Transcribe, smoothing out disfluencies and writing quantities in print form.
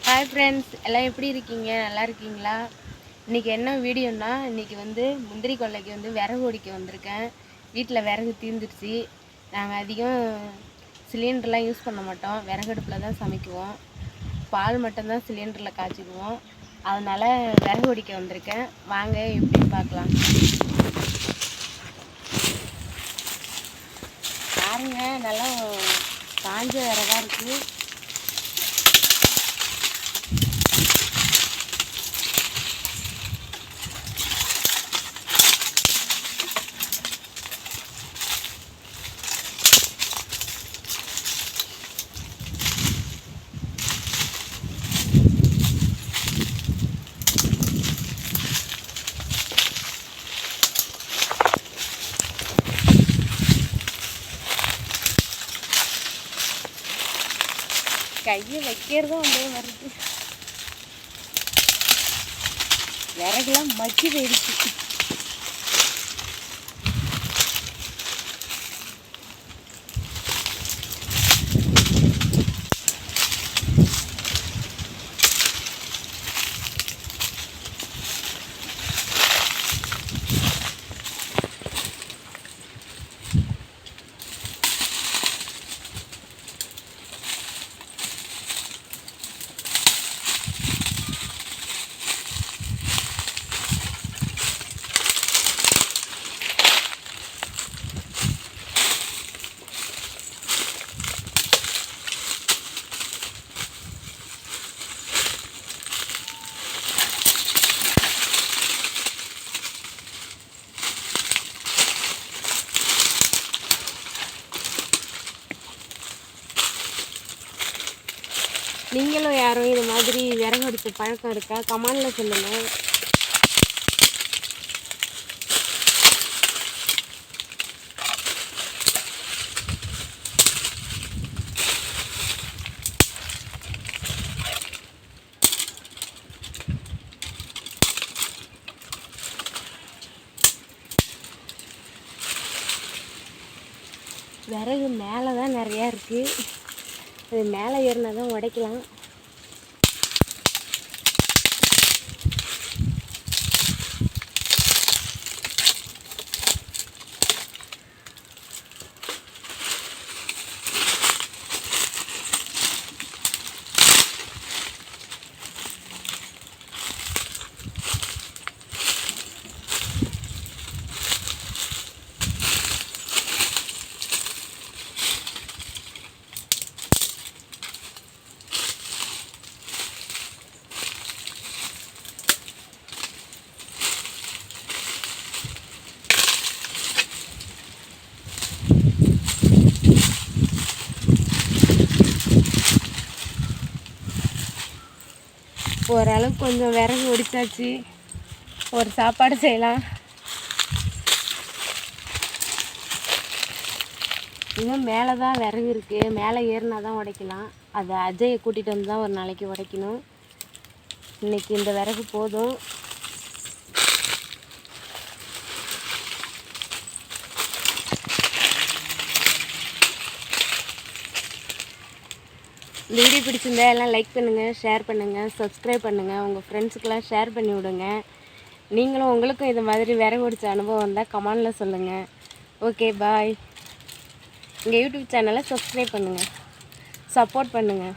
Hi friends, எல்லாம் எப்படி இருக்கீங்க? நல்லா இருக்கீங்களா? இன்றைக்கி என்ன வீடியோன்னா, இன்றைக்கி முந்திரி கொல்லைக்கு விறகு ஒடிக்க வந்திருக்கேன். வீட்டில் விறகு தீர்ந்துடுச்சு. நாங்கள் அதிகம் சிலிண்டர்லாம் யூஸ் பண்ண மாட்டோம், விறகடுப்பில் தான் சமைக்குவோம். பால் மட்டும்தான் சிலிண்டரில் காய்ச்சிக்குவோம். அதனால் விறகு ஒடிக்க வந்திருக்கேன். வாங்க எப்படின்னு பார்க்கலாம். பாருங்க, நல்லா காஞ்ச விறகாக இருக்குது. கையை வைக்கிறதும் அப்படியே வருது. விறகுலாம் மக்கி போயிடுச்சு. நீங்களும் யாரும் இது மாதிரி விறகு அடித்த பழக்கம் இருக்கா? கமெண்ட்ல சொல்லுங்கள். விறகு மேலே தான் நிறையா இருக்குது. அது மேலே ஏறினா தான் உடைக்கலாம். ஓரளவுக்கு கொஞ்சம் விறகு ஒடிச்சாச்சு. ஒரு சாப்பாடு செய்யலாம். இன்னும் மேலே தான் விறகு இருக்குது. மேலே ஏறினா தான் உடைக்கலாம். அது அஜயை கூட்டிகிட்டு வந்து தான் ஒரு நாளைக்கு உடைக்கணும். இன்றைக்கி இந்த விறகு போதும். இந்த வீடியோ பிடிச்சிருந்தா எல்லாம் லைக் பண்ணுங்கள், ஷேர் பண்ணுங்கள், சப்ஸ்கிரைப் பண்ணுங்கள். உங்கள் ஃப்ரெண்ட்ஸுக்கெல்லாம் ஷேர் பண்ணி விடுங்க. நீங்களும் உங்களுக்கும் இது மாதிரி விறகு ஒடிச்ச அனுபவம் இருந்தால் கமெண்டில் சொல்லுங்கள். ஓகே, பாய். எங்கள் யூடியூப் சேனலை சப்ஸ்கிரைப் பண்ணுங்கள், சப்போர்ட் பண்ணுங்கள்.